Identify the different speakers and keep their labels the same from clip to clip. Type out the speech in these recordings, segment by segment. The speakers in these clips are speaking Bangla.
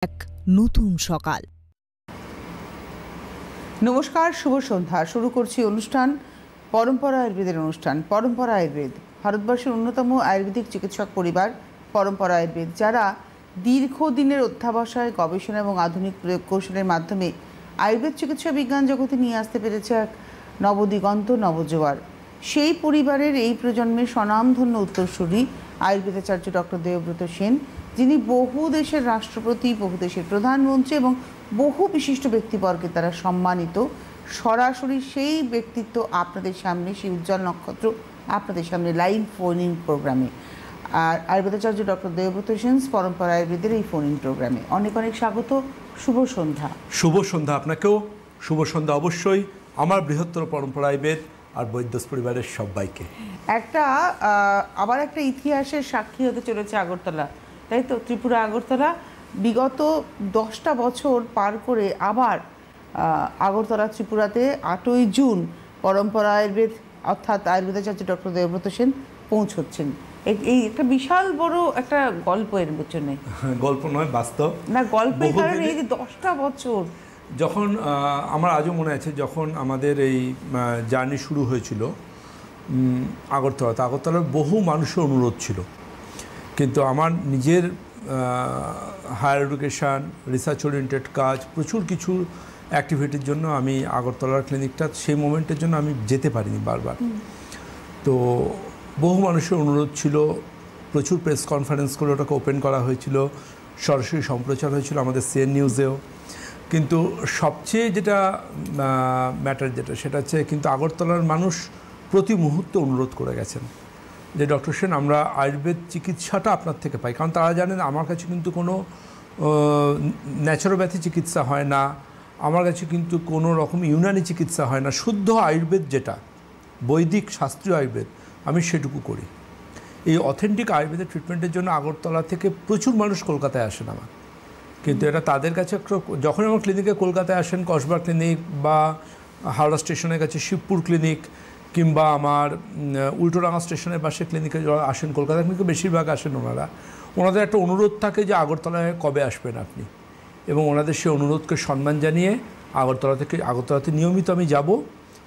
Speaker 1: এক নতুন সকাল।
Speaker 2: নমস্কার, শুভ সন্ধ্যা। শুরু করছি অনুষ্ঠান পরম্পরা আয়ুর্বেদের অনুষ্ঠান। পরম্পরা আয়ুর্বেদ ভারতবর্ষের অন্যতম আয়ুর্বেদিক চিকিৎসক পরিবার পরম্পরা আয়ুর্বেদ, যারা দীর্ঘদিনের অধ্যাবসায়, গবেষণা এবং আধুনিক প্রয়োগ কৌশলের মাধ্যমে আয়ুর্বেদ চিকিৎসা বিজ্ঞান জগতে নিয়ে আসতে পেরেছে এক নবদিগন্ত, নবজোয়ার। সেই পরিবারের এই প্রজন্মের স্বনামধন্য উত্তরসূরি আয়ুর্বেদাচার্য ডক্টর দেবব্রত সেন, যিনি বহু দেশের রাষ্ট্রপতি, বহু দেশের প্রধানমন্ত্রী এবং বহু বিশিষ্ট ব্যক্তিবর্গের দ্বারা সম্মানিত। সরাসরি সেই ব্যক্তিত্ব আপনাদের সামনে, সেই উজ্জ্বল নক্ষত্র আপনাদের সামনে লাইভ ফোন ইন প্রোগ্রামে। আর আয়ুর্বেদাচার্য ডক্টর দেবব্রত সেন পরম্পরা আয়ুর্বেদের এই ফোন ইন প্রোগ্রামে অনেক অনেক স্বাগত। শুভ সন্ধ্যা।
Speaker 3: শুভ সন্ধ্যা আপনাকেও। শুভ সন্ধ্যা অবশ্যই আমার বৃহত্তর পরম্পরা আয়ুর্বেদ আর বৈদ্যস পরিবারের সবাইকে।
Speaker 2: আবার একটা ইতিহাসের সাক্ষী হতে চলেছে আগরতলা, তাই তো? ত্রিপুরা আগরতলা বিগত 10টা বছর পার করে আবার আগরতলা ত্রিপুরাতে 8ই জুন পরম্পরা আয়ুর্বেদ অর্থাৎ আয়ুর্বেদাচার্য ডক্টর দেবব্রত সেন পৌঁছচ্ছেন। এই একটা বিশাল বড় একটা গল্প এর পেছনে।
Speaker 3: গল্প নয়, বাস্তব।
Speaker 2: না, গল্পের কারণে এই যে 10টা বছর,
Speaker 3: যখন আমার আজও মনে আছে, যখন আমাদের এই জার্নি শুরু হয়েছিল আগরতলার বহু মানুষের অনুরোধ ছিল, কিন্তু আমার নিজের হায়ার এডুকেশান, রিসার্চ ওরিয়েন্টেড কাজ, প্রচুর কিছু অ্যাক্টিভিটির জন্য আমি আগরতলার ক্লিনিকটা সেই মোমেন্টের জন্য আমি যেতে পারিনি বারবার। তো বহু মানুষের অনুরোধ ছিল, প্রচুর প্রেস কনফারেন্স করে ওটাকে ওপেন করা হয়েছিল, সরাসরি সম্প্রচার হয়েছিল আমাদের সিএন নিউজেও। কিন্তু সবচেয়ে যেটা ম্যাটার সেটা হচ্ছে, কিন্তু আগরতলার মানুষ প্রতি মুহূর্তে অনুরোধ করে গেছেন যে ডক্টর সেন, আমরা আয়ুর্বেদ চিকিৎসাটা আপনার থেকে পাই। কারণ তারা জানেন আমার কাছে কিন্তু কোনো ন্যাচারোপ্যাথি চিকিৎসা হয় না, আমার কাছে কিন্তু কোনো রকম ইউনানি চিকিৎসা হয় না। শুদ্ধ আয়ুর্বেদ, যেটা বৈদিক শাস্ত্রীয় আয়ুর্বেদ, আমি সেটুকু করি। এই অথেন্টিক আয়ুর্বেদের ট্রিটমেন্টের জন্য আগরতলা থেকে প্রচুর মানুষ কলকাতায় আসেন আমার। কিন্তু এটা তাদের কাছে, যখন আমার ক্লিনিকে কলকাতায় আসেন, কসবা ক্লিনিক বা হাওড়া স্টেশনের কাছে শিবপুর ক্লিনিক, কিংবা আমার উল্টোডাঙ্গা স্টেশনের পাশে ক্লিনিকে যারা আসেন, কলকাতা ক্লিনিকে বেশিরভাগ আসেন ওনাদের একটা অনুরোধ থাকে যে আগরতলায় কবে আসবেন আপনি, এবং ওনাদের সেই অনুরোধকে সম্মান জানিয়ে আগরতলাতে নিয়মিত আমি যাব।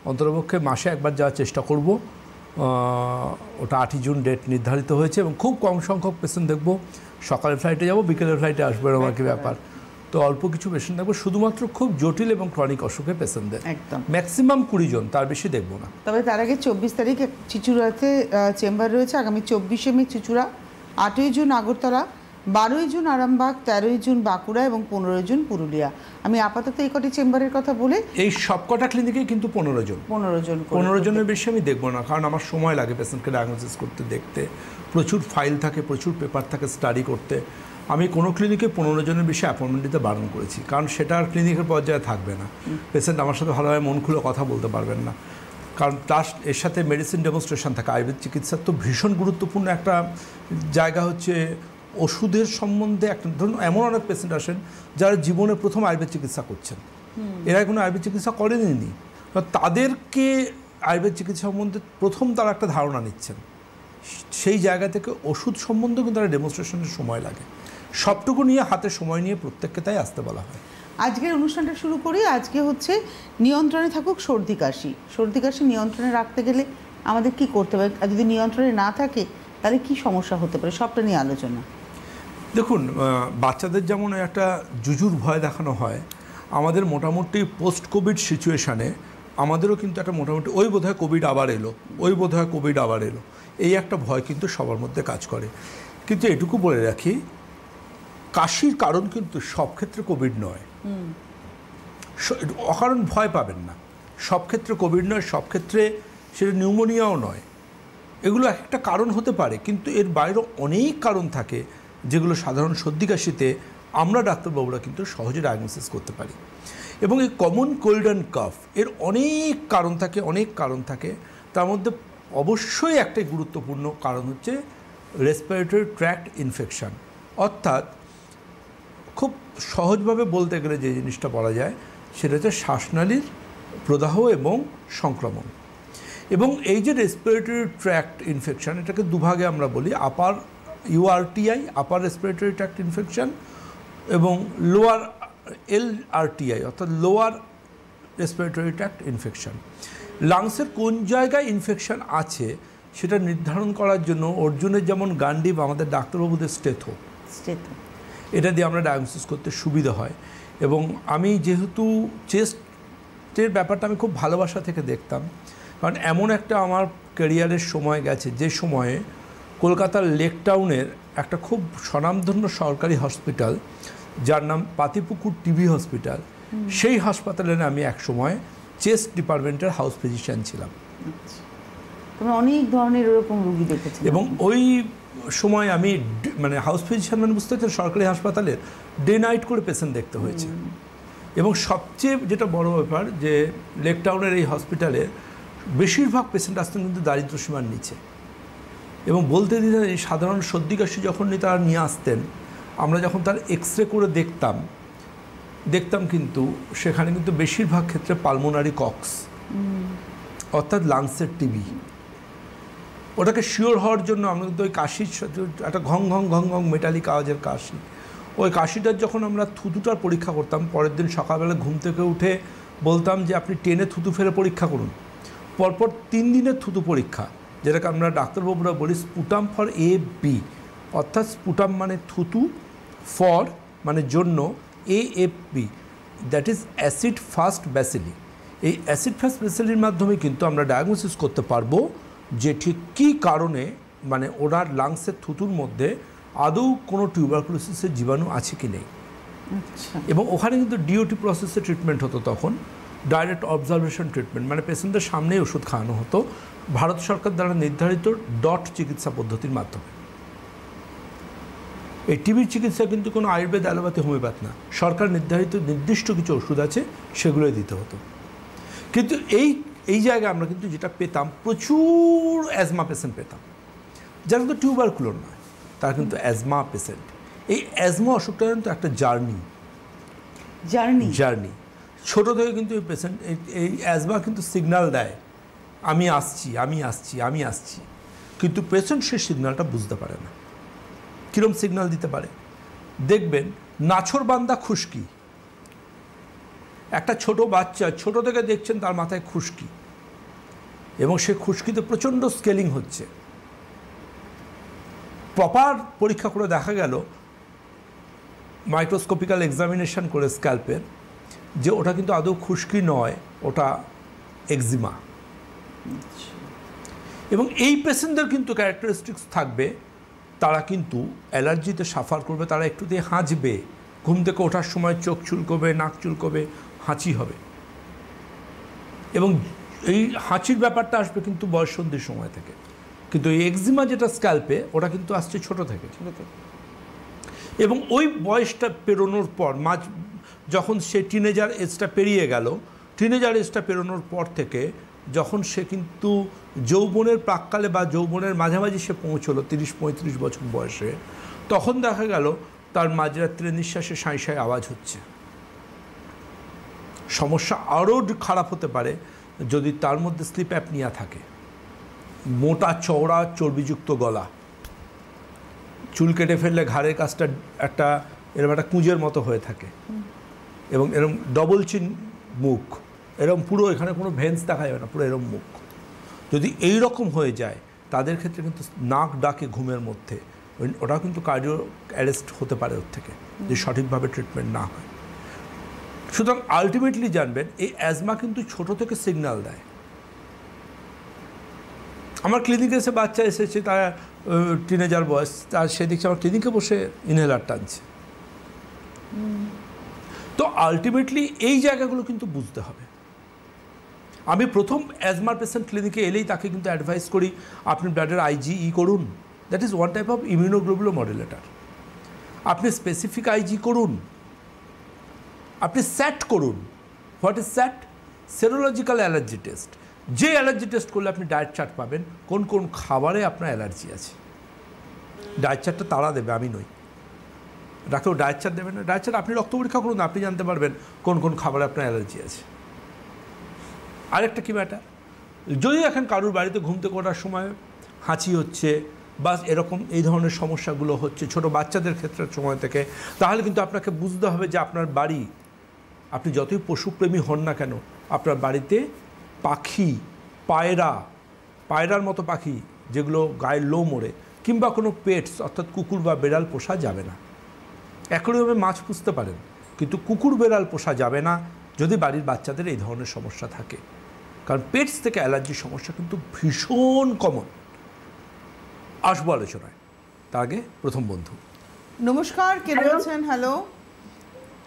Speaker 3: অন্ততপক্ষে মাসে একবার যাওয়ার চেষ্টা করব। ওটা 8ই জুন ডেট নির্ধারিত হয়েছে, এবং খুব কম সংখ্যক পেশেন্ট দেখব। সকালের ফ্লাইটে যাব, বিকেলের ফ্লাইটে আসবে, আমাকে ব্যাপার। তো অল্প কিছু পেশেন্ট দেখবো, শুধুমাত্র খুব জটিল এবং ক্রনিক অসুখে পেশেন্টদের, একদম ম্যাক্সিমাম 20 জন, তার বেশি দেখবো না।
Speaker 2: তবে তার আগে 24 তারিখ চিচুড়াতে চেম্বার রয়েছে। আগামী 24শে মে চিচুড়া, 8ই জুন আগরতলা, 12ই জুন আরামবাগ, 13ই জুন বাঁকুড়া এবং 15ই জুন পুরুলিয়া। আমি আপাতত এই কটি চেম্বারের কথা বলে,
Speaker 3: এই সবকটা ক্লিনিকে কিন্তু 15 জনের বেশি আমি দেখবো না, কারণ আমার সময় লাগে পেশেন্টকে ডায়াগনোসিস করতে, দেখতে। প্রচুর ফাইল থাকে, প্রচুর পেপার থাকে স্টাডি করতে। আমি কোনো ক্লিনিকে 15 জনের বেশি অ্যাপয়েন্টমেন্ট দিতে বারণ করেছি, কারণ সেটা আর ক্লিনিকের পর্যায়ে থাকবে না। পেশেন্ট আমার সাথে ভালোভাবে মন খুলে কথা বলতে পারবেন না, কারণ তার এর সাথে মেডিসিন ডেমনস্ট্রেশন থাকে। আয়ুর্বেদ চিকিৎসার তো ভীষণ গুরুত্বপূর্ণ একটা জায়গা হচ্ছে ওষুধের সম্বন্ধে। একটা ধরুন, এমন অনেক পেশেন্ট আসেন যারা জীবনে প্রথম আয়ুর্বেদ চিকিৎসা করছেন, এরা কোনো আয়ুর্বেদ চিকিৎসা করেনি। তাদেরকে আয়ুর্বেদ চিকিৎসা সম্বন্ধে প্রথম তারা একটা ধারণা নিচ্ছেন, সেই জায়গা থেকে ওষুধ সম্বন্ধে কিন্তু তারা ডেমনস্ট্রেশনের সময় লাগে। সবটুকু নিয়ে হাতে সময় নিয়ে প্রত্যেককে তাই আসতে বলা হয়।
Speaker 2: আজকের অনুষ্ঠানটা শুরু করি। আজকে হচ্ছে নিয়ন্ত্রণে থাকুক সর্দি কাশি। সর্দি কাশি নিয়ন্ত্রণে রাখতে গেলে আমাদের কি করতে হবে, আর যদি নিয়ন্ত্রণে না থাকে তাহলে কি সমস্যা হতে পারে, সবটা নিয়ে আলোচনা।
Speaker 3: দেখুন, বাচ্চাদের যেমন একটা জুজুর ভয় দেখানো হয়, আমাদের মোটামুটি পোস্ট কোভিড সিচুয়েশানে আমাদেরও কিন্তু একটা মোটামুটি ওই বোধহয় কোভিড আবার এলো, এই একটা ভয় কিন্তু সবার মধ্যে কাজ করে। কিন্তু এটুকু বলে রাখি, কাশির কারণ কিন্তু সব ক্ষেত্রে কোভিড নয়। অকারণ ভয় পাবেন না, সব ক্ষেত্রে কোভিড নয়, সব ক্ষেত্রে সেটা নিউমোনিয়াও নয়। এগুলো একটা কারণ হতে পারে, কিন্তু এর বাইরেও অনেক কারণ থাকে যেগুলো সাধারণ সর্দি কাশিতে আমরা ডাক্তারবাবুরা কিন্তু সহজে ডায়াগনোসিস করতে পারি। এবং এই কমন কোল্ড অ্যান্ড কাফ এর অনেক কারণ থাকে। তার মধ্যে অবশ্যই একটাই গুরুত্বপূর্ণ কারণ হচ্ছে রেসপিরেটরি ট্র্যাক্ট ইনফেকশান। অর্থাৎ খুব সহজভাবে বলতে গেলে যে জিনিসটা বলা যায় সেটা হচ্ছে শ্বাসনালীর প্রদাহ এবং সংক্রমণ। এবং এই যে রেসপিরেটরি ট্র্যাক্ট ইনফেকশান, এটাকে দুভাগে আমরা বলি, আপার ইউআরটিআই, আপার রেসপিরেটরি ট্র্যাক্ট ইনফেকশান, এবং লোয়ার LRTI অর্থাৎ লোয়ার রেসপিরেটরি ট্র্যাক্ট ইনফেকশন। লাংসের কোন জায়গায় ইনফেকশন আছে সেটা নির্ধারণ করার জন্য অর্জুনের যেমন গান্ডিব, আমাদের ডাক্তারবাবুদের স্টেথো, এটা দিয়ে আমরা ডায়াগনোসিস করতে সুবিধা হয়। এবং আমি যেহেতু চেস্টের ব্যাপারটা আমি খুব ভালোবাসা থেকে দেখতাম, কারণ এমন একটা আমার ক্যারিয়ারের সময় গেছে যে সময়ে কলকাতার লেক টাউনের একটা খুব স্বনামধন্য সরকারি হসপিটাল যার নাম পাতিপুকুর টিবি হসপিটাল, সেই হাসপাতালে আমি এক সময় চেস্ট ডিপার্টমেন্টের হাউস ফিজিশিয়ান ছিলাম।
Speaker 2: অনেক ধরনের এরকম রোগী দেখেছি
Speaker 3: এবং ওই সময় আমি মানে হাউস ফিজিশিয়ান মানে বুঝতে পারছেন সরকারি হাসপাতালের ডে নাইট করে পেশেন্ট দেখতে হয়েছে। এবং সবচেয়ে যেটা বড় ব্যাপার যে লেক টাউনের এই হসপিটালে বেশিরভাগ পেশেন্ট আসতেন কিন্তু দারিদ্র সীমার নিচে। এবং বলতে দিতেন এই সাধারণ সর্দি কাশি যখন তারা নিয়ে আসতেন, আমরা যখন তার এক্সরে করে দেখতাম কিন্তু সেখানে কিন্তু বেশিরভাগ ক্ষেত্রে পালমোনারি কক্স অর্থাৎ লাংসের টিবি। ওটাকে শিওর হওয়ার জন্য আমরা কিন্তু ওই কাশির একটা ঘং ঘং ঘং ঘং মেটালিক আওয়াজের কাশি, ওই কাশিটার যখন আমরা থুতুটার পরীক্ষা করতাম, পরের দিন সকালবেলা ঘুম থেকে উঠে বলতাম যে আপনি টেনে থুতু ফেলে পরীক্ষা করুন। পরপর 3 দিনের থুতু পরীক্ষা, যেটাকে আমরা ডাক্তারবাবুরা বলি স্পুটাম ফর AB, অর্থাৎ স্পুটাম মানে থুতু, ফর মানে জন্য, AFB that is acid fast bacilli. এই অ্যাসিড ফাস্ট ব্যাসিলির মাধ্যমে কিন্তু আমরা ডায়াগনোসিস করতে পারবো যে ঠিক কী কারণে মানে ওনার লাংসের থুতুর মধ্যে আদৌ কোনো টিউবারকুলোসিসের জীবাণু আছে কি নেই। এবং ওখানে কিন্তু DOT প্রসেসে ট্রিটমেন্ট হতো, তখন ডাইরেক্ট অবজারভেশন ট্রিটমেন্ট, মানে পেশেন্টদের সামনেই ওষুধ খাওয়ানো হতো ভারত সরকার দ্বারা নির্ধারিত ডট চিকিৎসা পদ্ধতির মাধ্যমে। এই টিবির চিকিৎসা কিন্তু কোনো আয়ুর্বেদ, অ্যালোপ্যাথি, হোমিওপ্যাথ না, সরকার নির্ধারিত নির্দিষ্ট কিছু ওষুধ আছে সেগুলোই দিতে হতো। কিন্তু এই জায়গায় আমরা কিন্তু যেটা পেতাম, প্রচুর অ্যাজমা পেশেন্ট পেতাম, যারা কিন্তু টিউবারকুলোর নয়, তারা কিন্তু অ্যাজমা পেশেন্ট। এই অ্যাজমা অসুখটা কিন্তু একটা জার্নি। ছোটো থেকে কিন্তু এই পেশেন্ট এই অ্যাজমা কিন্তু সিগন্যাল দেয় আমি আসছি, কিন্তু পেশেন্ট সেই সিগন্যালটা বুঝতে পারে না। কীরকম সিগন্যাল দিতে পারে দেখবেন, নাছোড়বান্দা খুশকি, একটা ছোট বাচ্চা ছোট থেকে দেখছেন তার মাথায় খুশকি, এবং সে খুশকিতে প্রচণ্ড স্কেলিং হচ্ছে। প্রপার পরীক্ষা করে দেখা গেল মাইক্রোস্কোপিক্যাল এক্সামিনেশন করে স্ক্যাল্পের, যে ওটা কিন্তু আদৌ খুশকি নয়, ওটা এক্সিমা। এবং এই পেশেন্টদের কিন্তু ক্যারেক্টারিস্টিক্স থাকবে, তারা কিন্তু অ্যালার্জিতে সাফার করবে, তারা একটু দিয়ে হাঁচবে, ঘুম থেকে ওঠার সময় চোখ চুলকোবে, নাক চুলকোবে, হাঁচি হবে। এবং এই হাঁচির ব্যাপারটা আসবে কিন্তু বয়ঃসন্ধির সময় থেকে, কিন্তু এই এক্সিমা যেটা স্ক্যাল্পে ওটা কিন্তু আসছে ছোট থেকে। এবং ওই বয়সটা পেরোনোর পর যখন সে টিনেজার এজটা পেরিয়ে গেল, টিনেজার এজটা পেরোনোর পর থেকে যখন সে কিন্তু যৌবনের প্রাক্কালে বা যৌবনের মাঝামাঝি সে পৌঁছলো 30-35 বছর বয়সে, তখন দেখা গেল তার মাঝরাত্রে নিঃশ্বাসে সাঁই সাঁই আওয়াজ হচ্ছে। সমস্যা আরও খারাপ হতে পারে যদি তার মধ্যে স্লিপ অ্যাপনিয়া থাকে, মোটা চওড়া চর্বিযুক্ত গলা, চুল কেটে ফেললে ঘাড়ের কাছটা এরকম একটা কুঁজের মতো হয়ে থাকে, এবং এরকম ডবল চিন মুখ, এরকম পুরো এখানে কোনো ভেন্স দেখা যাবে না, পুরো এরকম মুখ। যদি এই রকম হয়ে যায় তাদের ক্ষেত্রে কিন্তু নাক ডাকে ঘুমের মধ্যে, ওটাও কিন্তু কার্ডিও অ্যারেস্ট হতে পারে ওর থেকে, যদি সঠিকভাবে ট্রিটমেন্ট না হয়। সুতরাং আলটিমেটলি জানবেন এই অ্যাজমা কিন্তু ছোট থেকে সিগন্যাল দেয়। আমার ক্লিনিকে এসে বাচ্চা এসেছে, তার টিনেজার বয়স, তার সে দেখছে আমার ক্লিনিকে বসে ইনহেলার টানছে। তো আলটিমেটলি এই জায়গাগুলো কিন্তু বুঝতে হবে। আমি প্রথম অ্যাজমার পেশেন্ট ক্লিনিকে এলেই তাকে কিন্তু অ্যাডভাইস করি আপনি ব্লাডের IgE করুন, that is one type of immunoglobulin modulator. আপনি স্পেসিফিক IG করুন, আপনি স্যাট করুন। What is SAT? Serological allergy test. যে অ্যালার্জি টেস্ট করলে আপনি ডায়েট চার্ট পাবেন কোন কোন খাবারে আপনার অ্যালার্জি আছে। ডায়েট চার্টটা তারা দেবে, আমি নই। ডাক্তার ডায়েট চার্ট দেবেন না, ডায়েট চার্ট আপনি রক্ত পরীক্ষা করুন, আপনি জানতে পারবেন কোন কোন খাবারে আপনার অ্যালার্জি আছে। আরেকটা কী ব্যাটার, যদি এখন কারুর বাড়িতে ঘুম থেকে ওঠার সময় হাঁচি হচ্ছে, বা এরকম এই ধরনের সমস্যাগুলো হচ্ছে ছোট বাচ্চাদের ক্ষেত্রে সময় থেকে, তাহলে কিন্তু আপনাকে বুঝতে হবে যে আপনার বাড়ি, আপনি যতই পশুপ্রেমী হন না কেন, আপনার বাড়িতে পাখি, পায়রার মতো পাখি যেগুলো গায়ের লোম ওড়ে, কিংবা কোনো পেটস অর্থাৎ কুকুর বা বেড়াল পোষা যাবে না। একইভাবে মাছ পুষতে পারেন, কিন্তু কুকুর বেড়াল পোষা যাবে না যদি বাড়ির বাচ্চাদের এই ধরনের সমস্যা থাকে, কারণ পেটস থেকে অ্যালার্জির সমস্যা কিন্তু ভীষণ কমন। আসবো আলোচনায়, তার আগে প্রথম বন্ধু।
Speaker 2: নমস্কার, কে রয়েছেন? হ্যালো।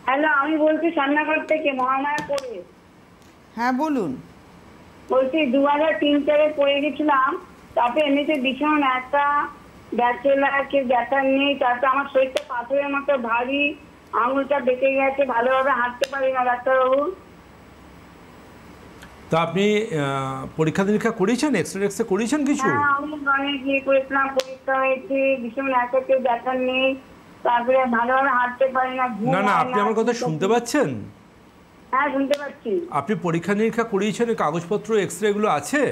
Speaker 4: হ্যালো, আমি বলছি সান্নাঘর থেকে, মহামায়াপুরে।
Speaker 2: হ্যাঁ বলুন।
Speaker 4: বলছি 2003-4 পড়ে গেছিলাম, তারপরে এমনিতে ভীষণ একটা ব্যাচেলারকে দেখার নেই, তারপরে আমার শরীরটা পাথরের মতো ভারী, আঙুলটা বেঁকে গেছে, ভালোভাবে হাঁটতে পারি না ডাক্তারবাবু।
Speaker 3: তা আপনি পরীক্ষা নিরীক্ষা করেছেন, এক্সরে করেছেন কিছু?
Speaker 4: হ্যাঁ, আমি অনেক ইয়ে করেছিলাম, পরীক্ষা হয়েছে, ভীষণ একটা কেউ দেখার নেই, তারপরে ভালোভাবে হাঁটতে পারি না।
Speaker 3: না না, আপনি আমার কথা শুনতে পাচ্ছেন?
Speaker 4: হ্যাঁ, শুনতে পাচ্ছি।
Speaker 3: আপনি পরীক্ষা নিরীক্ষা করিয়েছেন, কাগজপত্র এক্সরে এগুলো আছে?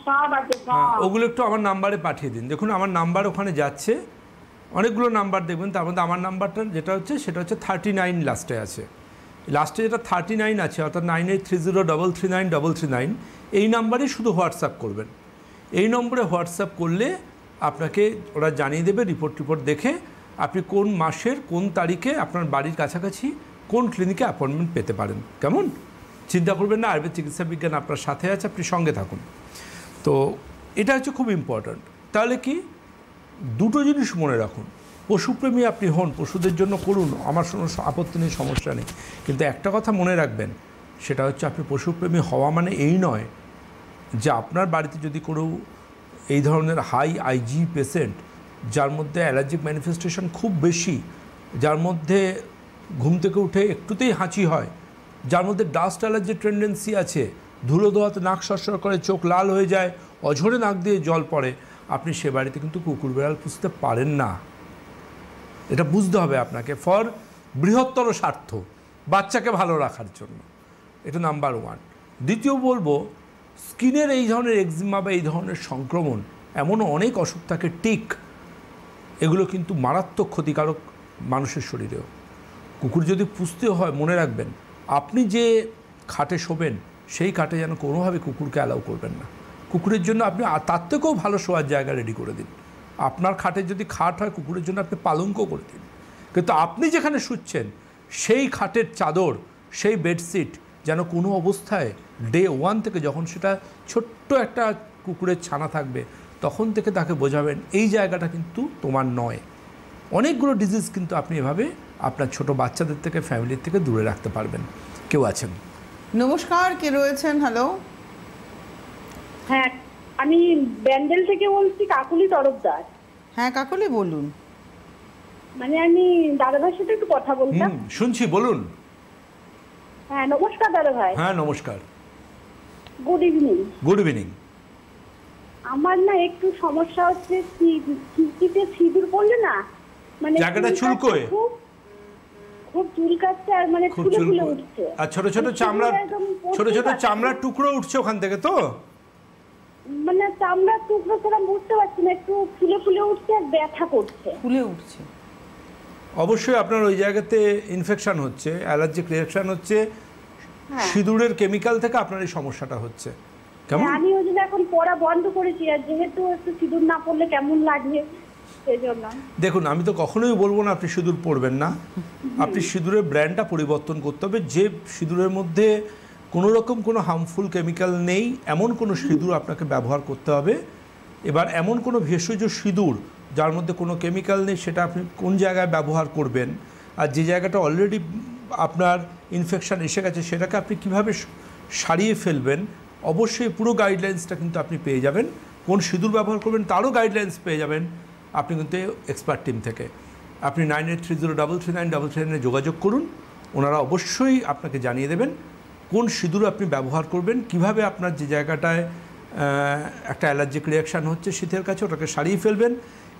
Speaker 4: সব আছে,
Speaker 3: হ্যাঁ,
Speaker 4: সব।
Speaker 3: ওগুলো একটু আমার নাম্বারে পাঠিয়ে দিন। দেখুন আমার নাম্বার ওখানে যাচ্ছে, অনেকগুলো নাম্বার দেখবেন, তার মধ্যে আমার নাম্বারটা যেটা হচ্ছে সেটা হচ্ছে 39 লাস্টে আছে। লাস্টে যেটা 39 আছে অর্থাৎ 9830339339, এই নাম্বারে শুধু হোয়াটসঅ্যাপ করবেন। এই নম্বরে হোয়াটসঅ্যাপ করলে আপনাকে ওরা জানিয়ে দেবে, রিপোর্ট দেখে আপনি কোন মাসের কোন তারিখে আপনার বাড়ির কাছাকাছি কোন ক্লিনিকে অ্যাপয়েন্টমেন্ট পেতে পারেন। কেমন? চিন্তা করবেন না, আয়ুর্বেদ চিকিৎসা বিজ্ঞান আপনার সাথে আছে, আপনি সঙ্গে থাকুন। তো এটা হচ্ছে খুব ইম্পর্ট্যান্ট। তাহলে কি, দুটো জিনিস মনে রাখুন, পশুপ্রেমী আপনি হন, পশুদের জন্য করুন, আমার কোনো আপত্তি নেই, সমস্যা নেই, কিন্তু একটা কথা মনে রাখবেন, সেটা হচ্ছে আপনি পশুপ্রেমী হওয়া মানে এই নয় যে আপনার বাড়িতে যদি কোনো এই ধরনের হাই আইজি পেশেন্ট, যার মধ্যে অ্যালার্জিক ম্যানিফেস্টেশন খুব বেশি, যার মধ্যে ঘুম থেকে উঠে একটুতেই হাঁচি হয়, যার মধ্যে ডাস্ট অ্যালার্জির টেন্ডেন্সি আছে, ধুলো ধোয়াতে নাক সরসর করে, চোখ লাল হয়ে যায়, অঝরে নাক দিয়ে জল পড়ে, আপনি সে বাড়িতে কিন্তু কুকুর বেড়াল পুষতে পারেন না। এটা বুঝতে হবে আপনাকে, ফর বৃহত্তর স্বার্থ, বাচ্চাকে ভালো রাখার জন্য। এটা নাম্বার 1। দ্বিতীয় বলবো, স্কিনের এই ধরনের এক্সিমা বা এই ধরনের সংক্রমণ, এমনও অনেক অসুখ থাকে, টিক, এগুলো কিন্তু মারাত্মক ক্ষতিকারক মানুষের শরীরেও। কুকুর যদি পুষতে হয়, মনে রাখবেন আপনি যে খাটে শোবেন সেই খাটে যেন কোনোভাবে কুকুরকে অ্যালাউ করবেন না। কুকুরের জন্য আপনি তার থেকেও ভালো শোয়ার জায়গা রেডি করে দিন। আপনার খাটের যদি খাট হয়, কুকুরের জন্য আপনি পালঙ্ক করে দিন, কিন্তু আপনি যেখানে শুচ্ছেন সেই খাটের চাদর, সেই বেডশিট যেন কোনো অবস্থায় ডে 1 থেকে, যখন সেটা ছোট্ট একটা কুকুরের ছানা থাকবে তখন থেকে তাকে বোঝাবেন এই জায়গাটা কিন্তু তোমার নয়। অনেকগুলো ডিজিজ কিন্তু আপনি এভাবে আপনার ছোট বাচ্চাদের থেকে, ফ্যামিলির থেকে দূরে রাখতে পারবেন। কেউ আছেন?
Speaker 2: নমস্কার, কে রয়েছেন? হ্যালো।
Speaker 4: হ্যাঁ, আমি ব্যান্ডেল থেকে বলছি, কাকুলি তরফদার।
Speaker 2: হ্যাঁ কাকলি বলুন।
Speaker 4: মানে আমি দাদাভাইয়ের সাথে একটু কথা বলতাম।
Speaker 3: শুনছি, বলুন।
Speaker 4: হ্যাঁ, নমস্কার দাদা ভাই।
Speaker 3: হ্যাঁ নমস্কার।
Speaker 4: Good evening.
Speaker 3: Good evening.
Speaker 4: আমার না একটু সমস্যা হচ্ছে, চিঠিতে সিঁদুর পড়লে না মানে
Speaker 3: জায়গাটা চুলকোয়,
Speaker 4: খুব চুলকাচ্ছে, আর মানে
Speaker 3: খুব
Speaker 4: ফুলে ফুলে
Speaker 3: চুলকোয়,
Speaker 4: উঠছে,
Speaker 3: আর ছোট ছোট চামড়ার টুকরো উঠছে ওখান থেকে। তো
Speaker 4: মানে চামড়ার টুকরো ছাড়া বুঝতে পারছি না, একটু ফুলে ফুলে উঠছে আর ব্যথা করছে।
Speaker 2: ফুলে উঠছে?
Speaker 3: অবশ্যই আপনার ওই জায়গাতে ইনফেকশন হচ্ছে, অ্যালার্জিক রিঅ্যাকশন হচ্ছে, সিঁদুরের কেমিক্যাল থেকে আপনার এই সমস্যাটা হচ্ছে। কেমন?
Speaker 4: আমি ওই জন্য এখন পড়া বন্ধ করেছি, আর যেহেতু একটু সিঁদুর না পড়লে কেমন লাগে সেই জন্য।
Speaker 3: দেখুন, আমি তো কখনোই বলবো না আপনি সিঁদুর পরবেন না, আপনি সিঁদুরের ব্র্যান্ডটা পরিবর্তন করতে হবে। যে সিঁদুরের মধ্যে কোনো রকম কোনো হার্মফুল কেমিক্যাল নেই এমন কোনো সিঁদুর আপনাকে ব্যবহার করতে হবে। এবার এমন কোনো ভেষজ সিঁদুর যার মধ্যে কোনো কেমিক্যাল নেই, সেটা আপনি কোন জায়গায় ব্যবহার করবেন, আর যে জায়গাটা অলরেডি আপনার ইনফেকশান এসে গেছে সেটাকে আপনি কীভাবে সারিয়ে ফেলবেন, অবশ্যই পুরো গাইডলাইন্সটা কিন্তু আপনি পেয়ে যাবেন। কোন সিঁদুর ব্যবহার করবেন তারও গাইডলাইন্স পেয়ে যাবেন আপনি কিন্তু এক্সপার্ট টিম থেকে। আপনি 9830339339 যোগাযোগ করুন, ওনারা অবশ্যই আপনাকে জানিয়ে দেবেন কোন সিঁদুর আপনি ব্যবহার করবেন, কিভাবে আপনার যে জায়গাটায় একটা অ্যালার্জিক রিঅ্যাকশান হচ্ছে শীতের কাছে, ওটাকে সারিয়ে ফেলবেন।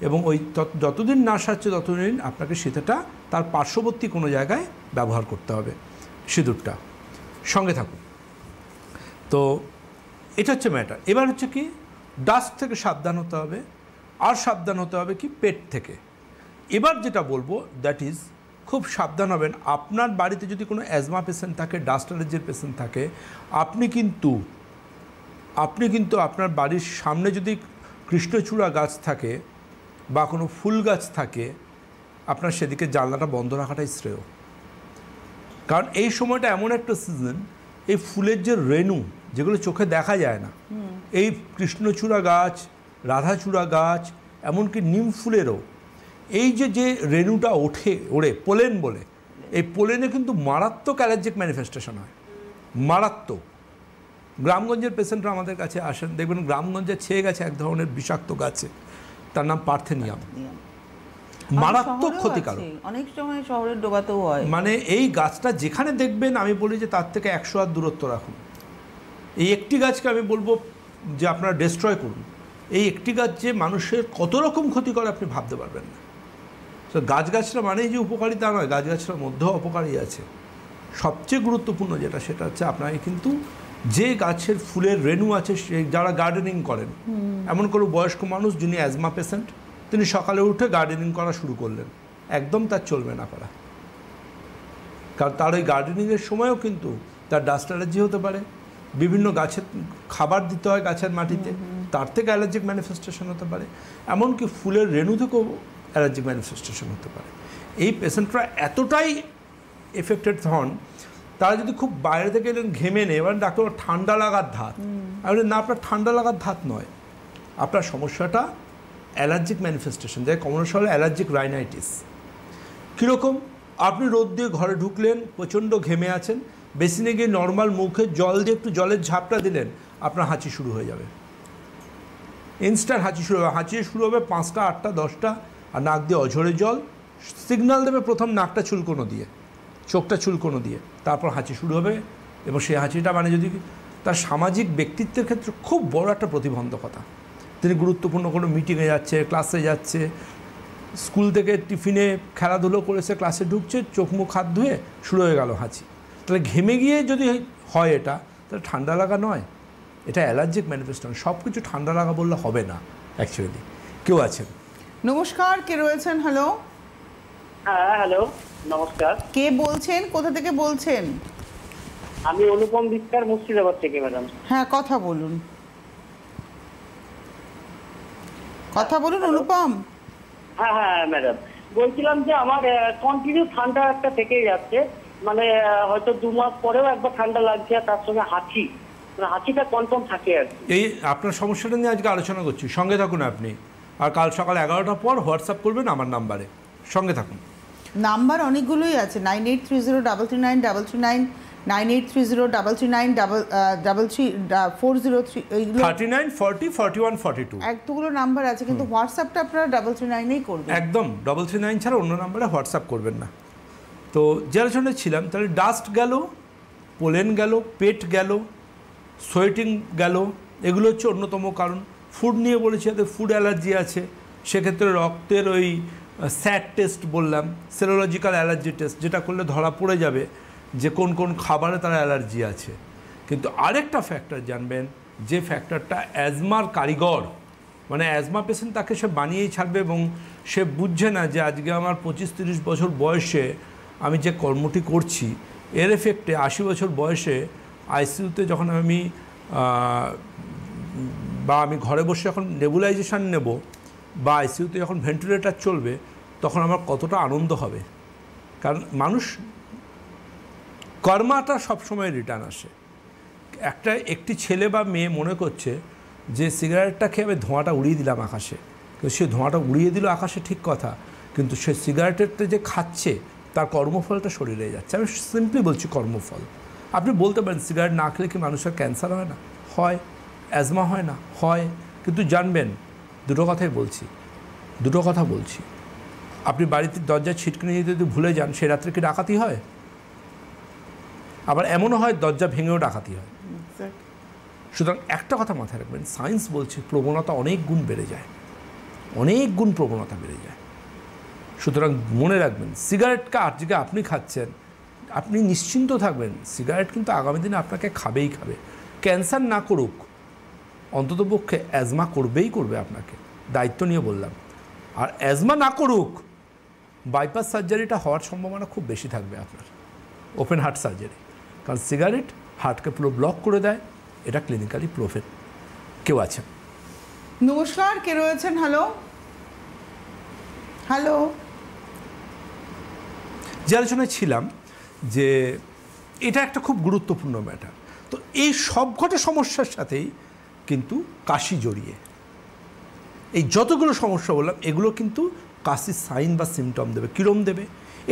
Speaker 3: এবং ওই যতদিন না সারছে ততদিন আপনাকে শীতটা তার পার্শ্ববর্তী কোনো জায়গায় ব্যবহার করতে হবে সিঁদুরটা। সঙ্গে থাকুন। তো এটা হচ্ছে ম্যাটার। এবার হচ্ছে কি, ডাস্ট থেকে সাবধান হতে হবে। আর সাবধান হতে হবে কি পেট থেকে। এবার যেটা বলবো দ্যাট ইজ খুব সাবধান হবেন। আপনার বাড়িতে যদি কোনো অ্যাজমা পেশেন্ট থাকে, ডাস্ট অ্যালার্জির পেশেন্ট থাকে, আপনি কিন্তু আপনার বাড়ির সামনে যদি কৃষ্ণচূড়া গাছ থাকে বা কোনো ফুল গাছ থাকে, আপনার সেদিকে জানলাটা বন্ধ রাখাটাই শ্রেয়। কারণ এই সময়টা এমন একটা সিজন, এই ফুলের যে রেণু যেগুলো চোখে দেখা যায় না, এই কৃষ্ণচূড়া গাছ, রাধাচূড়া গাছ, এমনকি নিম ফুলেরও এই যে রেণুটা ওড়ে পোলেন বলে, এই পোলেনে কিন্তু মারাত্মক অ্যালার্জিক ম্যানিফেস্টেশন হয়, মারাত্মক। গ্রামগঞ্জের পেশেন্টরা আমাদের কাছে আসেন, দেখবেন গ্রামগঞ্জে ছেয়ে গেছে এক ধরনের বিষাক্ত গাছে, তার নাম পার্থেনিয়াম, মারাত্মক ক্ষতিকারক।
Speaker 2: অনেক সময় শহরের ডোবাতেও হয়।
Speaker 3: মানে এই গাছটা যেখানে দেখবেন, আমি বলি যে তার থেকে 100 হাত দূরত্ব রাখুন। এই একটি গাছকে আমি বলবো যে আপনারা ডিস্ট্রয় করুন। এই একটি গাছ যে মানুষের কত রকম ক্ষতি করে আপনি ভাবতে পারবেন না। তো গাছগাছরা মানেই যে উপকারিতা নয়, গাছগাছরার মধ্যেও অপকারী আছে। সবচেয়ে গুরুত্বপূর্ণ যেটা, সেটা হচ্ছে আপনাকে কিন্তু যে গাছের ফুলের রেণু আছে, যারা গার্ডেনিং করেন, এমন কোনো বয়স্ক মানুষ যিনি অ্যাজমা পেশেন্ট, তিনি সকালে উঠে গার্ডেনিং করা শুরু করলেন, একদম তার চলবে না করা। কারণ তার ওই গার্ডেনিংয়ের সময়ও কিন্তু তার ডাস্ট অ্যালার্জি হতে পারে, বিভিন্ন গাছের খাবার দিতে হয় গাছের মাটিতে, তার থেকে অ্যালার্জিক ম্যানিফেস্টেশন হতে পারে, এমনকি ফুলের রেণু থেকেও অ্যালার্জিক ম্যানিফেস্টেশন হতে পারে। এই পেশেন্টরা এতটাই এফেক্টেড হন, তারা যদি খুব বাইরে থেকে এলেন ঘেমে নেই, এবার ডাক্তার ঠান্ডা লাগার ধাত, আমি বলি না, আপনার ঠান্ডা লাগার ধাত নয়, আপনার সমস্যাটা অ্যালার্জিক ম্যানিফেস্টেশন, যাই কমনশাল অ্যালার্জিক রাইনাইটিস। কীরকম? আপনি রোদ দিয়ে ঘরে ঢুকলেন, প্রচণ্ড ঘেমে আছেন, বেসিনে গিয়ে নর্মাল মুখে জল দিয়ে একটু জলের ঝাপটা দিলেন, আপনার হাঁচি শুরু হয়ে যাবে, ইনস্ট্যান্ট হাঁচি শুরু হবে। হাঁচি শুরু হবে 5টা 8টা 10টা, আর নাক দিয়ে অঝরে জল সিগন্যাল দেবে, প্রথম নাকটা চুলকোনো দিয়ে, চোখটা চুলকোনো দিয়ে, তারপর হাঁচি শুরু হবে। এবং সেই হাঁচিটা মানে যদি তার সামাজিক ব্যক্তিত্বের ক্ষেত্রে খুব বড় একটা প্রতিবন্ধকতা। তিনি গুরুত্বপূর্ণ কোনো মিটিংয়ে যাচ্ছে, ক্লাসে যাচ্ছে, স্কুল থেকে টিফিনে খেলাধুলো করেছে, ক্লাসে ঢুকছে, চোখ মুখ হাত ধুয়ে শুরু হয়ে গেল হাঁচি। তাহলে ঘেমে গিয়ে যদি হয় এটা, তাহলে ঠান্ডা লাগা নয়, এটা অ্যালার্জিক ম্যানিফেস্টেশন। সব কিছু ঠান্ডা লাগা বললে হবে না অ্যাকচুয়ালি। কেউ আছেন?
Speaker 2: নমস্কার, কে রয়েছেন? হ্যালো।
Speaker 5: হ্যাঁ, হ্যালো, নমস্কার।
Speaker 2: কে বলছেন, কোথা থেকে বলছেন?
Speaker 5: আমি অনুপম বিস্তার, মুর্শিদাবাদ থেকে ম্যাডাম।
Speaker 2: হ্যাঁ, কথা বলুন, কথা বলুন অনুপম।
Speaker 5: হ্যাঁ হ্যাঁ ম্যাডাম, বলছিলাম যে আমার কন্টিনিউ ঠান্ডা একটা থেকেই যাচ্ছে, মানে হয়তো 2 মাস পরেও একবার ঠান্ডা লাগছে, আর তার সঙ্গে হাঁচি, মানে হাঁচিটা কনফার্ম থাকে আর কি।
Speaker 3: এই আপনার সমস্যাটা নিয়ে আজকে আলোচনা করছি, সঙ্গে থাকুন আপনি। আর কাল সকাল 11টার পর হোয়াটসঅ্যাপ করবেন আমার নাম্বারে, সঙ্গে থাকুন।
Speaker 2: নাম্বার অনেকগুলোই আছে, 9830339339, 9830339343 এইগুলো
Speaker 3: 39 40 41 42
Speaker 2: এতগুলো নাম্বার আছে, কিন্তু হোয়াটসঅ্যাপটা আপনারা 339এই করবেন।
Speaker 3: একদম 339 ছাড়া অন্য নাম্বারে হোয়াটসঅ্যাপ করবেন না। তো যে আলোচনায় ছিলাম, তাহলে ডাস্ট গেল, পোলেন গেল, পেট গেল, সোয়েটিং গেল, এগুলো হচ্ছে অন্যতম কারণ। ফুড নিয়ে বলেছি, যাদের ফুড অ্যালার্জি আছে সেক্ষেত্রে রক্তের ওই স্যাট টেস্ট বললাম, সেরোলজিক্যাল অ্যালার্জি টেস্ট, যেটা করলে ধরা পড়ে যাবে যে কোন কোন খাবারে তার অ্যালার্জি আছে। কিন্তু আরেকটা ফ্যাক্টর জানবেন, যে ফ্যাক্টরটা অ্যাজমার কারিগর, মানে অ্যাজমা পেশেন্ট তাকে সে বানিয়েই ছাড়বে, এবং সে বুঝছে না যে আজকে আমার 25-30 বছর বয়সে আমি যে কর্মটি করছি, এর এফেক্টে 80 বছর বয়সে আইসিইউতে যখন আমি ঘরে বসে যখন নেবুলাইজেশান নেব, বা আইসিইউতে যখন ভেন্টিলেটর চলবে, তখন আমার কতটা আনন্দ হবে। কারণ মানুষ কর্মাটা সবসময় রিটার্ন আসে। একটি ছেলে বা মেয়ে মনে করছে যে সিগারেটটা খেয়ে আমি ধোঁয়াটা উড়িয়ে দিলাম আকাশে, কিন্তু সে ধোঁয়াটা উড়িয়ে দিল আকাশে ঠিক কথা, কিন্তু সে সিগারেটেরটা যে খাচ্ছে তার কর্মফলটা শরীরে যাচ্ছে। আমি সিম্পলি বলছি কর্মফল। আপনি বলতে পারেন সিগারেট না খেলে কি মানুষের ক্যান্সার হয় না? হয়। অ্যাজমা হয় না? হয়। কিন্তু জানবেন, দুটো কথা বলছি, আপনি বাড়িতে দরজায় ছিটকিনি দিতে যদি ভুলে যান, সে রাত্রে কি ডাকাতি হয়? আবার এমনও হয় দরজা ভেঙেও ডাকাতি হয়। সুতরাং একটা কথা মাথায় রাখবেন, সায়েন্স বলছে প্রবণতা অনেক গুণ বেড়ে যায়, প্রবণতা বেড়ে যায়। সুতরাং মনে রাখবেন, সিগারেটকে আজকে আপনি খাচ্ছেন, আপনি নিশ্চিন্ত থাকবেন, সিগারেট কিন্তু আগামী দিনে আপনাকে খাবে। ক্যান্সার না করুক, অন্ততপক্ষে অ্যাজমা করবে আপনাকে। দায়িত্ব নিয়ে বললাম। আর অ্যাজমা না করুক, বাইপাস সার্জারিটা হওয়ার সম্ভাবনা খুব বেশি থাকবে আপনার, ওপেন হার্ট সার্জারি। কারণ সিগারেট হার্টকে পুরো ব্লক করে দেয়, এটা ক্লিনিক্যালি প্রুফেড। কেউ আছেন?
Speaker 2: নমস্কার, কে রয়েছেন? Hello hello.
Speaker 3: যে আলোচনায় ছিলাম যে এটা একটা খুব গুরুত্বপূর্ণ ম্যাটার। তো এই সবকটা সমস্যার সাথেই কিন্তু কাশি জড়িয়ে। এই যতগুলো সমস্যা বললাম এগুলো কিন্তু কাশির সাইন বা সিমটম দেবে। কীরকম দেবে?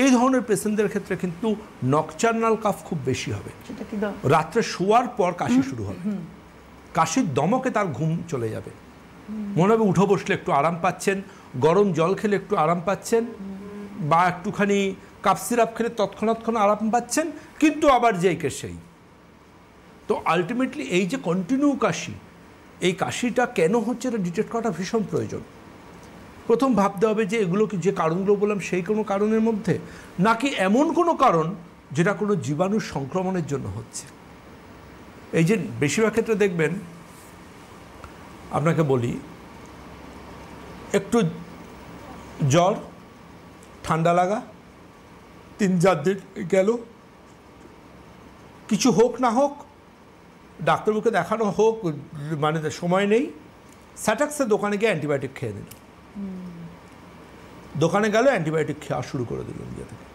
Speaker 3: এই ধরনের পেশেন্টদের ক্ষেত্রে কিন্তু নকচার্নাল কাফ খুব বেশি হবে, রাত্রে শোয়ার পর কাশি শুরু হবে, কাশির দমকে তার ঘুম চলে যাবে, মনে হবে উঠে বসলে একটু আরাম পাচ্ছেন, গরম জল খেলে একটু আরাম পাচ্ছেন, বা একটুখানি কাপ সিরাপ খেলে তৎক্ষণাৎ আরাম পাচ্ছেন, কিন্তু আবার যেই কে সেই। তো আলটিমেটলি এই যে কন্টিনিউ কাশি, এই কাশিটা কেন হচ্ছে এটা ডিটেক্ট করাটা ভীষণ প্রয়োজন। প্রথম ভাবতে হবে যে এগুলো কি, যে কারণগুলো বললাম সেই কোনো কারণের মধ্যে, নাকি এমন কোনো কারণ যেটা কোনো জীবাণু সংক্রমণের জন্য হচ্ছে। এই যে বেশিরভাগ ক্ষেত্রে দেখবেন, আপনাকে বলি, একটু জ্বর ঠান্ডা লাগা 3-4 দিন গেল, কিছু হোক না হোক, ডাক্তারবাবুকে দেখানো হোক, মানে সময় নেই, স্যাটাক্সের দোকানে গিয়ে অ্যান্টিবায়োটিক খেয়ে নিল, দোকানে গেল অ্যান্টিবায়োটিক খাওয়া শুরু করে দিল নিজে থেকে।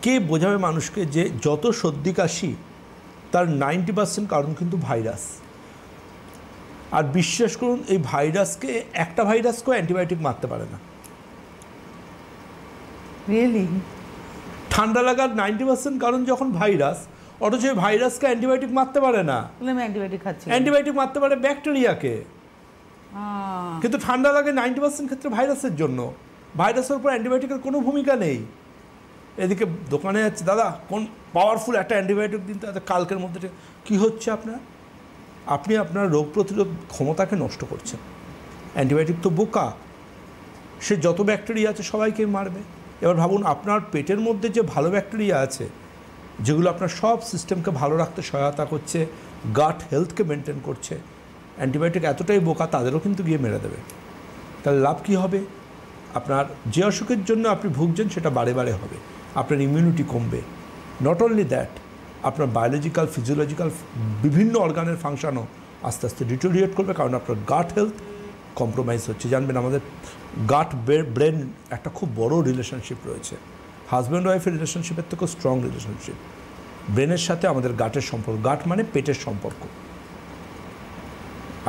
Speaker 3: কে বোঝাবে মানুষকে যে যত সর্দি কাশি তার 90% কারণ কিন্তু ভাইরাস। আর বিশ্বাস করুন, এই ভাইরাসকে, একটা ভাইরাসকেও অ্যান্টিবায়োটিক মারতে পারে না।
Speaker 2: রিয়েলি?
Speaker 3: ঠান্ডা লাগার 90% কারণ যখন ভাইরাস, অথচ এই ভাইরাসকে অ্যান্টিবায়োটিক মারতে পারে না।
Speaker 2: অ্যান্টিবায়োটিক খাচ্ছি,
Speaker 3: অ্যান্টিবায়োটিক মারতে পারে ব্যাকটেরিয়াকে, কিন্তু ঠান্ডা লাগে 90% ক্ষেত্রে ভাইরাসের জন্য। ভাইরাসের উপর অ্যান্টিবায়োটিকের কোনো ভূমিকা নেই। এদিকে দোকানে যাচ্ছে, দাদা কোন পাওয়ারফুল একটা অ্যান্টিবায়োটিক দিন, তাতে কালকের মধ্যে। কী হচ্ছে আপনার? আপনি আপনার রোগ প্রতিরোধ ক্ষমতাকে নষ্ট করছেন। অ্যান্টিবায়োটিক তো বোকা, সে যত ব্যাকটেরিয়া আছে সবাইকে মারবে। এবার ভাবুন, আপনার পেটের মধ্যে যে ভালো ব্যাকটেরিয়া আছে, যেগুলো আপনার সব সিস্টেমকে ভালো রাখতে সহায়তা করছে, গাট হেলথকে মেনটেন করছে, অ্যান্টিবায়োটিক এতটাই বোকা, তাদেরও কিন্তু গিয়ে মেরে দেবে। তাহলে লাভ কী হবে? আপনার যে অসুখের জন্য আপনি ভুগছেন সেটা বারে বারে হবে, আপনার ইমিউনিটি কমবে। নট অনলি দ্যাট, আপনার বায়োলজিক্যাল, ফিজিওলজিক্যাল বিভিন্ন অর্গানের ফাংশনও আস্তে আস্তে ডিটোরিয়েট করবে, কারণ আপনার গাট হেলথ কম্প্রোমাইজ হচ্ছে। জানবেন, আমাদের গাট ব্রেন একটা খুব বড় রিলেশনশিপ রয়েছে। হাজব্যান্ড ওয়াইফের রিলেশনশিপের থেকেও স্ট্রং রিলেশনশিপ ব্রেনের সাথে আমাদের গাটের সম্পর্ক। গাট মানে পেটের সম্পর্ক।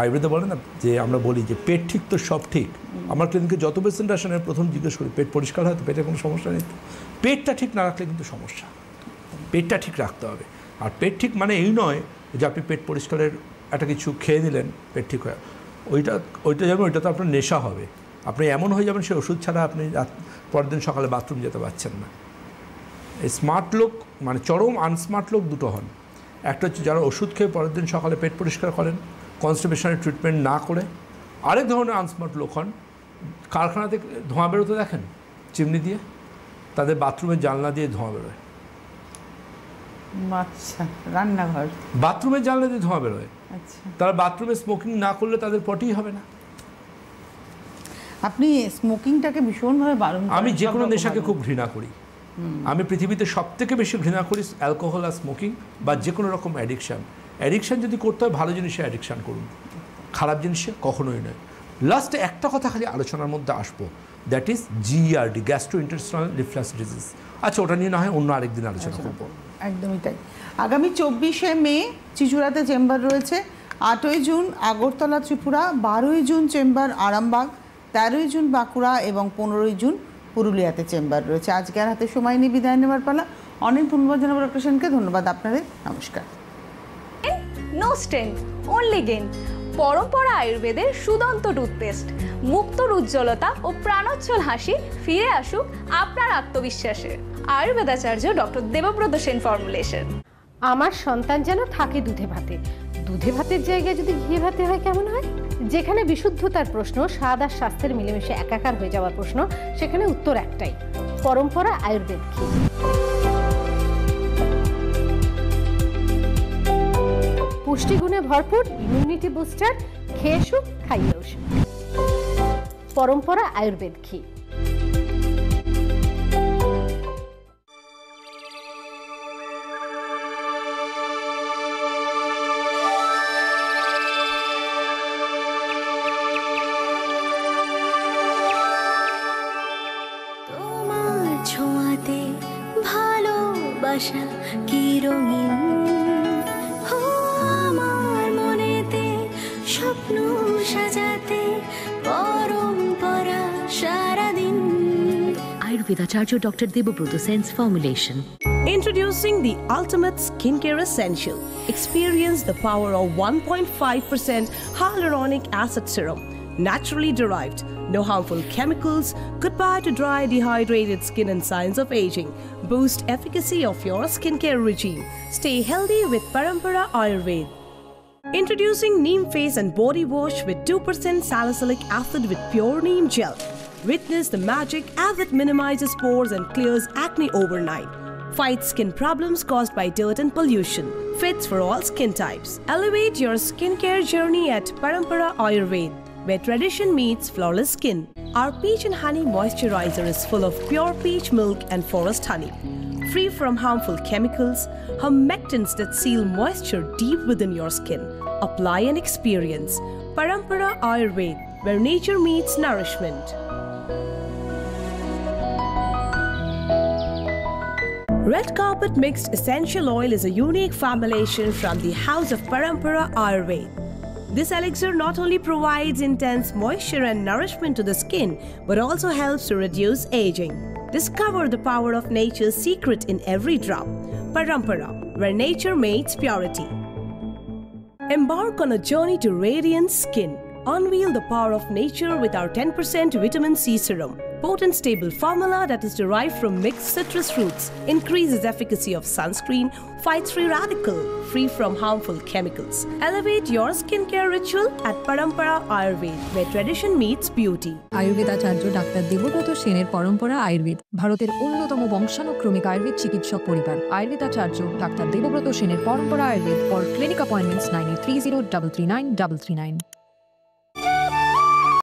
Speaker 3: আয়ুর্বেদে বলে না যে, আমরা বলি যে পেট ঠিক তো সব ঠিক। আমার ক্লিনিকে যত পেশেন্ট আসেন প্রথম জিজ্ঞেস করি, পেট পরিষ্কার হয় তো, পেটের কোনো সমস্যা নেই তো? পেটটা ঠিক না রাখলে কিন্তু সমস্যা। পেটটা ঠিক রাখতে হবে। আর পেট ঠিক মানে এই নয় যে আপনি পেট পরিষ্কারের একটা কিছু খেয়ে নিলেন পেট ঠিক হয়, ওইটা যেমন, ওইটা তো আপনার নেশা হবে। আপনি এমন হয়ে যাবেন, সে ওষুধ ছাড়া আপনি পরের দিন সকালে বাথরুম যেতে পারছেন না। এই স্মার্ট লোক, মানে চরম আনস্মার্ট লোক দুটো হন। একটা হচ্ছে যারা ওষুধ খেয়ে পরের দিন সকালে পেট পরিষ্কার করেন, কনস্টিপেশনের ট্রিটমেন্ট না করে। আরেক ধরনের আনস্মার্ট লোক হন, কারখানা থেকে ধোঁয়া বেরোতে দেখেন চিমনি দিয়ে, তাদের বাথরুমের জানলা দিয়ে ধোঁয়া বেরোয়।
Speaker 2: আচ্ছা, রান্নাঘর,
Speaker 3: বাথরুমের জানলা দিয়ে ধোঁয়া বেরোয়।
Speaker 2: আচ্ছা,
Speaker 3: তারা বাথরুমে স্মোকিং না করলে তাদের পটিই হবে না।
Speaker 2: আপনি স্মোকিংটাকে ভীষণভাবে বারণ করেন।
Speaker 3: আমি যে কোনো নেশাকে খুব ঘৃণা করি। আমি পৃথিবীতে সবথেকে বেশি ঘৃণা করি অ্যালকোহল আর স্মোকিং, বা যে কোনো রকম অ্যাডিকশান। অ্যাডিকশান যদি করতে হয় ভালো জিনিসে অ্যাডিকশান করুন, খারাপ জিনিসে কখনোই নয়। লাস্টে একটা কথা খালি আলোচনার মধ্যে আসবো, that is GERD, gastrointestinal reflux disease. আচ্ছা, ওটা নিয়ে না হয় অন্য আরেকদিন আলোচনা করবো।
Speaker 2: একদমই তাই। আগামী 24শে মে চিচুড়াতে চেম্বার রয়েছে, 8ই জুন আগরতলা ত্রিপুরা, 12ই জুন চেম্বার আরামবাগ, 13ই জুন বাঁকুড়া এবং 15ই জুন পুরুলিয়াতে চেম্বার রয়েছে। আজকে আর হাতে সময় নিয়ে বিদায় নেবার পালা। অনেক ধন্যবাদ জানাবো ডক্টর সেনকে। ধন্যবাদ আপনাদের। নমস্কার।
Speaker 6: No strain, only gain. Parampara আয়ুর্বেদের সুদন্ত টুথপেস্ট, মুক্তোর উজ্জ্বলতা ও প্রাণোচ্ছল হাসি ফিরে আসুক আপনার আত্মবিশ্বাসে। আয়ুর্বেদাচার্য ডক্টর দেবব্রত সেন ফর্মুলেশন।
Speaker 7: আমার সন্তান যেন থাকে দুধে ভাতে, দুধে ভাতের জায়গায় যদি ঘিয়ে ভাতে হয় কেমন হয়? যেখানে বিশুদ্ধতার প্রশ্ন, স্বাদ আর স্বাস্থ্যের মিলেমিশে একাকার হয়ে যাওয়ার প্রশ্ন, সেখানে উত্তর একটাই, পরম্পরা আয়ুর্বেদ ঘি। পুষ্টিগুণে ভরপুর, ইমিউনিটি বুস্টার, খেয়ে সুখ, খাইয়ে সুখ। পরম্পরা আয়ুর্বেদ ঘি।
Speaker 8: তোমার ছোঁয়াতে ভালোবাসা কি রঙিন, ও আমার মনেতে স্বপ্ন সাজাতে পরম্পরা সারাদিন।
Speaker 9: Ayurvedacharya Dr. Debabrata Sen's formulation.
Speaker 10: Introducing the ultimate skincare essential. Experience the power of 1.5% hyaluronic acid serum, naturally derived, no harmful chemicals, goodbye to dry, dehydrated skin and signs of aging. Boost efficacy of your skincare regime. Stay healthy with Parampara Ayurveda. Introducing Neem Face and Body Wash with 2% salicylic acid with pure neem gel. Witness the magic as it minimizes pores and clears acne overnight. Fights skin problems caused by dirt and pollution. Fits for all skin types. Elevate your skincare journey at Parampara Ayurveda, where tradition meets flawless skin. Our peach and honey moisturizer is full of pure peach milk and forest honey. Free from harmful chemicals, humectants that seal moisture deep within your skin. Apply and experience. Parampara Ayurveda, where nature meets nourishment. Red Carpet Mixed Essential Oil is a unique formulation from the house of Parampara Ayurveda. This elixir not only provides intense moisture and nourishment to the skin, but also helps to reduce aging. Discover the power of nature's secret in every drop. Parampara, where nature meets purity. Embark on a journey to radiant skin. Unveil the power of nature with our 10% vitamin C serum. Potent stable formula that is derived from mixed citrus fruits, increases efficacy of sunscreen, fights free radical, free from harmful chemicals. Elevate your skincare ritual at Parampara Ayurveda, where tradition meets beauty.
Speaker 11: আয়ুর্বেদাচার্য ডাক্তার দেবব্রত সেনের পরম্পরা আয়ুর্বেদ ভারতের অন্যতম বংশানুক্রমিক আয়ুর্বেদ চিকিৎসক পরিবার। আয়ুর্বেদাচার্য ডাক্তার দেবব্রত সেনের Parampara Ayurveda. For clinic appointments 9830 339 339।